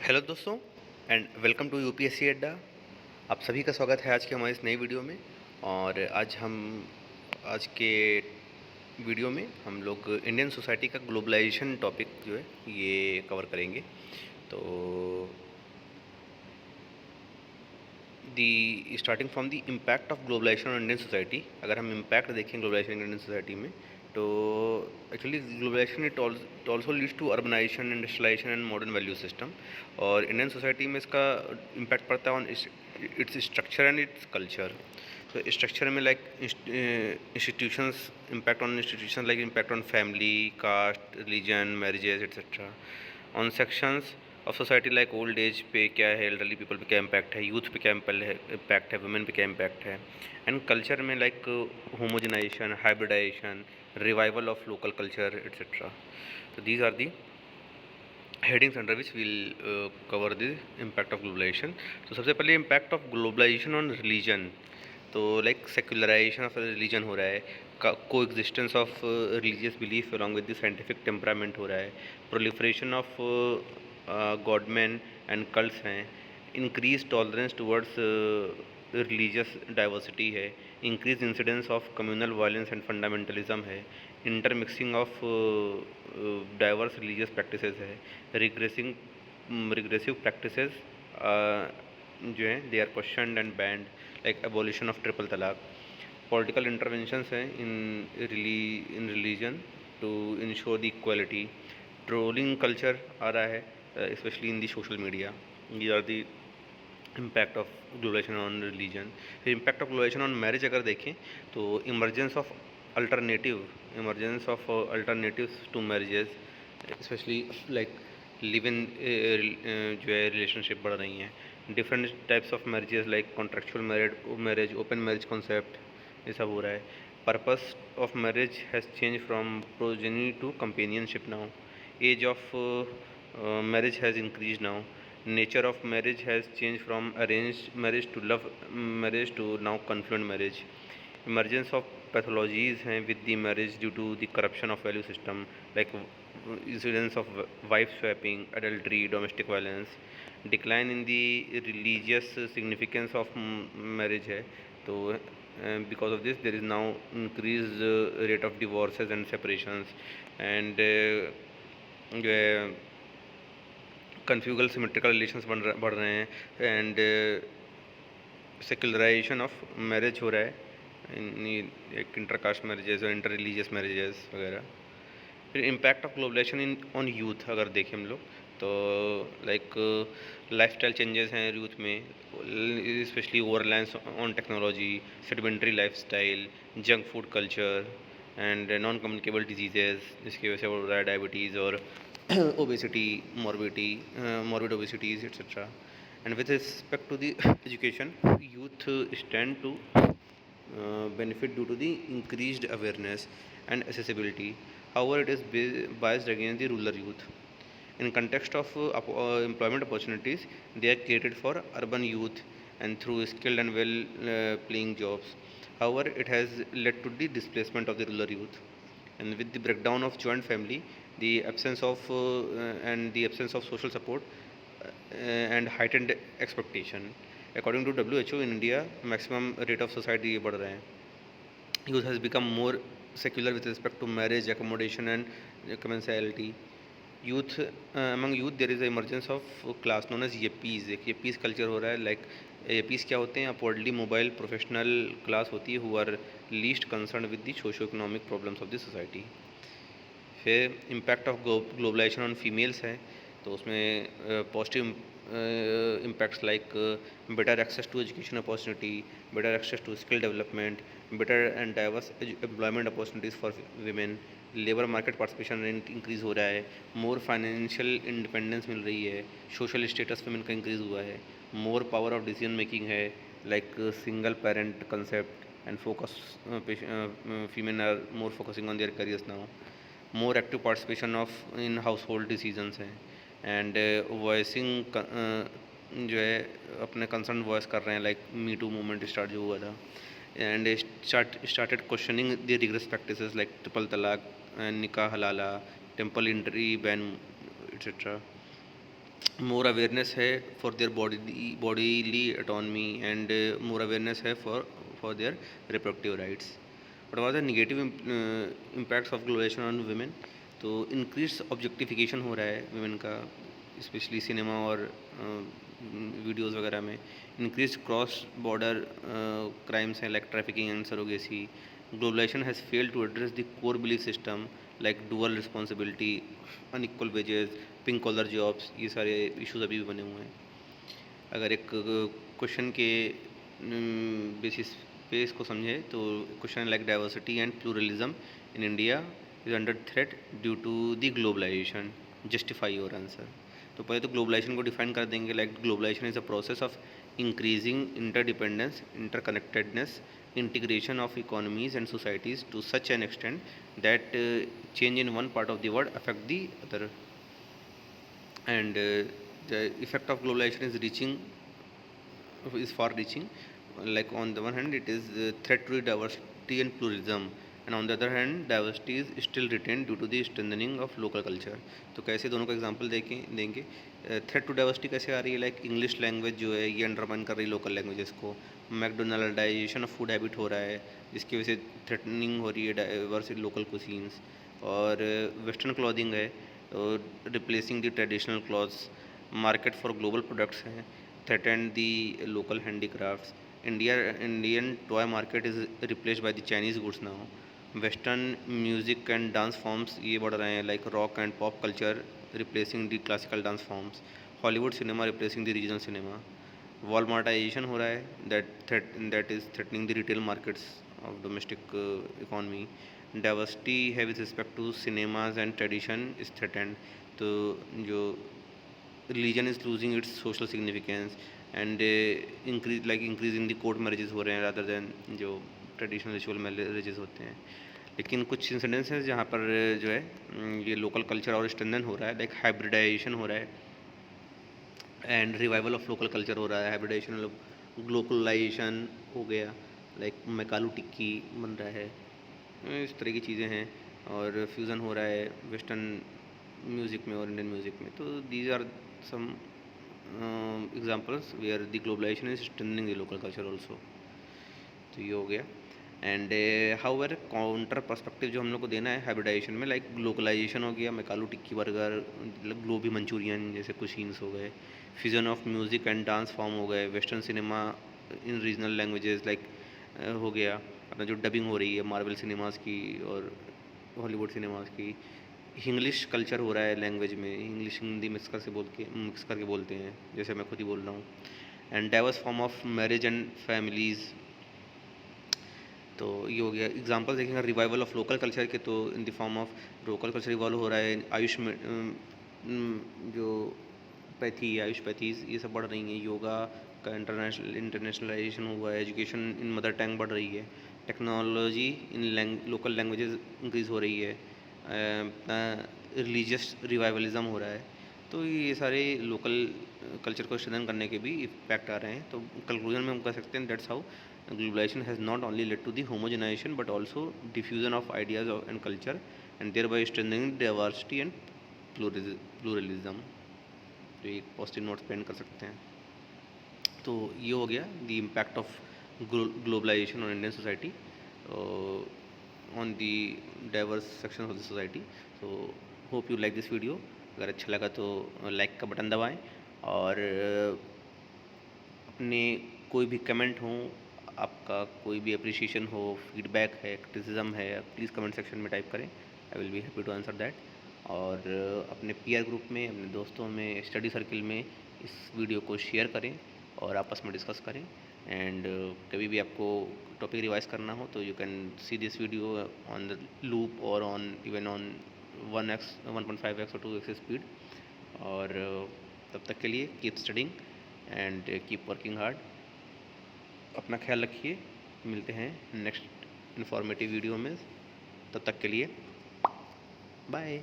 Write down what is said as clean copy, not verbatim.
Hello दोस्तों and welcome to UPSC अड्डा। आप सभी का स्वागत है आज के हमारे इस नई वीडियो में। और आज के वीडियो में हम लोग इंडियन सोसाइटी का ग्लोबलाइजेशन टॉपिक जो है ये कवर करेंगे। तो the starting from the impact of globalisation on Indian society, अगर हम इम्पैक्ट देखें ग्लोबलाइजेशन इंडियन सोसाइटी में, तो actually globalisation it also leads to urbanisation, industrialisation and modern value system. और इंडियन सोसाइटी में इसका इम्पैक्ट पड़ता है on its structure and its culture. तो स्ट्रक्चर में like institutions, impact on institution like impact on family, caste, religion, marriages etcetera. On sections of society like old age पे क्या है, एल्डरली पीपल पे क्या इम्पैक्ट है, यूथ पे क्या इम्पैक्ट है, वुमेन पे क्या इम्पैक्ट है। एंड कल्चर में like homogenisation, hybridisation, revival of local culture etcetera. तो these are the headings under which will cover the impact of globalisation. तो सबसे पहले impact of globalisation on religion. तो लाइक सेक्युलराइजेशन ऑफ रिलीजन हो रहा है, coexistence of religious belief along with the scientific temperament हो रहा है, proliferation of godman and cults हैं, increase tolerance towards religious diversity है, increase incidence of communal violence and fundamentalism है, intermixing of diverse religious practices है, regressive practices जो हैं they are questioned and banned, like abolition of triple talaq. Political interventions हैं in religion to ensure the equality. Trolling culture आ रहा है specially in the social media. These are the impact of globalisation on religion. फिर impact of globalisation on marriage अगर देखें तो emergence of alternatives to marriages, specially like live in जो है relationship बढ़ रही हैं। Different types of marriages like contractual marriage, open marriage concept, ये सब हो रहा है। Purpose of marriage has change from progeny to companionship now. Age of marriage has increased now. Nature of marriage has changed from arranged marriage to love marriage to now confluent marriage. Emergence of pathologies हैं with the marriage due to the corruption of value system like incidence of wife swapping, adultery, domestic violence. Decline in the religious significance of marriage है, तो because of this there is now increased rate of divorces and separations and जो है कन्फ्यूगल symmetrical relations बढ़ रहे हैं and secularisation of marriage हो रहा है, एक इंटरकास्ट मैरिजेस और इंटर रिलीजियस मैरिजेस वगैरह। फिर impact of globalization in on youth अगर देखें हम लोग तो लाइक लाइफस्टाइल चेंजेस हैं यूथ में, specially over reliance on technology, sedentary lifestyle, junk food culture and non communicable diseases, जिसकी वजह से हो रहा है डायबिटीज़ और obesity, morbid obesities, etc. And with respect to the education, youth stand to benefit due to the increased awareness and accessibility. However, it is biased against the rural youth. In context of employment opportunities, they are created for urban youth and through skilled and well paying jobs. However, it has led to the displacement of the rural youth. And with the breakdown of joint family, the absence of social support and heightened expectation. According to WHO in India, maximum rate of suicide ये बढ़ रहे हैं. Youth has become more secular with respect to marriage, accommodation and commensality. Youth among youth there is a emergence of class known as yippies. एक yippies culture हो रहा है. Like yippies क्या होते हैं? upwardly mobile professional class होती है who are least concerned with the socio-economic problems of the society. फिर impact of globalisation on females है, तो उसमें positive impacts like better access to education opportunity, better access to skill development, better and diverse employment opportunities for women, labour market participation increase हो रहा है, more financial independence मिल रही है, social status women का इंक्रीज़ हुआ है, more power of decision making है like single parent concept and focus, female are more focusing on their careers now, more active participation of in household decisions हैं and voicing जो है अपने concern voice कर रहे हैं like me too movement start जो हुआ था and started questioning the rigorous practices like triple talaq, nikah halala, temple entry ban etcetera. More awareness है for their bodily autonomy and more awareness है for their reproductive rights. But what are the negative impacts of globalisation on women? तो increase objectification हो रहा है women का, specially cinema और videos वगैरह में। इंक्रीज क्रॉस बॉर्डर क्राइम्स हैं like trafficking and surrogacy. Globalization has failed to address the core belief system like dual responsibility, unequal wages, pink collar jobs. ये सारे इश्यूज अभी भी बने हुए हैं। अगर एक क्वेश्चन के बेसिस पे इसको समझे तो question like diversity and pluralism in India is under threat due to the globalization, justify your answer. तो पहले तो ग्लोबलाइजेशन को डिफाइन कर देंगे like globalization is a process of increasing interdependence, interconnectedness, integration of economies and societies to such an extent that change in one part of the world affect the other, and the effect of globalization is far reaching. Like on the one hand it is a threat to diversity and pluralism, and on the other hand diversity is still retained due to the strengthening of local culture. तो कैसे दोनों का example देंगे। Threat to diversity कैसे आ रही है? Like English language जो है ये अंडरमाइन कर रही है लोकल लैंग्वेजेस को। मैकडोनल्डाइजेशन ऑफ फूड हैबिट हो रहा है जिसकी वजह से थ्रेटनिंग हो रही है डाइवर्स लोकल कुजीन्स। और वेस्टर्न क्लॉथिंग है replacing the traditional clothes. Market for global products हैं threatened the local handicrafts. Indian toy market is replaced by the Chinese goods now. Western music and dance forms ये बढ़ रहे हैं like rock and pop culture replacing the classical dance forms. Hollywood cinema replacing the regional cinema. Walmartization हो रहा है that is threatening the retail markets of domestic economy. Diversity है with respect to cinemas and tradition is threatened. तो जो religion is losing its social significance and increasing the court marriages हो रहे हैं rather than जो traditional ritual marriages होते हैं। लेकिन कुछ इंसिडेंट्स हैं जहाँ पर जो है ये लोकल कल्चर और स्ट्रेंथन हो रहा है, लाइक हाइब्रिडाइजेशन हो रहा है and revival of local culture हो रहा है। हाइब्रिडाइजेशन मतलब ग्लोबलाइजेशन हो गया, लाइक मैकालू टिक्की बन रहा है, इस तरह की चीज़ें हैं। और फ्यूज़न हो रहा है वेस्टर्न म्यूज़िक में और इंडियन म्यूज़िक में। तो these are some examples where the globalization is strengthening the local culture also। तो ये हो गया। एंड हाउएवर काउंटर पर्सपेक्टिव जो हम लोग को देना है हाइब्रिडाइजेशन में, लाइक लोकलाइजेशन हो गया, मैकालू टिक्की बर्गर, ग्लोबी मंचूरियन जैसे कुशीन्स हो गए, fusion of music and dance form हो गए, वेस्टर्न सिनेमा इन रीजनल लैंग्वेजेस लाइक हो गया अपना जो डबिंग हो रही है मार्वल सिनेमाज़ की और हॉलीवुड सिनेमाज़ की। इंग्लिश कल्चर हो रहा है लैंग्वेज में, इंग्लिश हिंदी मिक्स करके बोलते हैं जैसे मैं खुद ही बोल रहा हूँ। And diverse form of marriage and families. तो ये हो गया एग्जांपल देखेंगे रिवाइवल ऑफ लोकल कल्चर के। तो in the form of local culture revolve हो रहा है। आयुष में जो आयुष पैथीज़ ये सब बढ़ रही हैं। योगा का इंटरनेशनलाइजेशन हुआ है। एजुकेशन इन मदर टंग बढ़ रही है। Technology in local languages increase हो रही है। रिलीजियस रिवाइवलिज़म हो रहा है। तो ये सारे लोकल कल्चर को स्ट्रेंथन करने के भी इम्पैक्ट आ रहे हैं। तो कंक्लूजन में हम कह सकते हैं that's how globalization has not only led to the homogenization but also diffusion of ideas and culture and thereby strengthening diversity and pluralism. तो एक पॉजिटिव नोट स्पेंड कर सकते हैं। तो ये हो गया the impact of globalisation on Indian society on the diverse sections of the society। So hope you like this video। अगर अच्छा लगा तो लाइक का बटन दबाएं और अपने कोई भी कमेंट हो, आपका कोई भी अप्रिसिएशन हो, फीडबैक है, क्रिटिसिज्म है, प्लीज़ कमेंट सेक्शन में टाइप करें। I will be happy to answer that. और अपने पीयर ग्रुप में, अपने दोस्तों में, स्टडी सर्किल में इस वीडियो को शेयर करें और आपस में डिस्कस करें। एंड कभी भी आपको टॉपिक रिवाइज करना हो तो you can see this video on the loop और on even on 1x 1.5x और 2x स्पीड। और तब तक के लिए keep studying and keep working hard. अपना ख्याल रखिए। मिलते हैं नेक्स्ट इन्फॉर्मेटिव वीडियो में। तब तक के लिए बाय।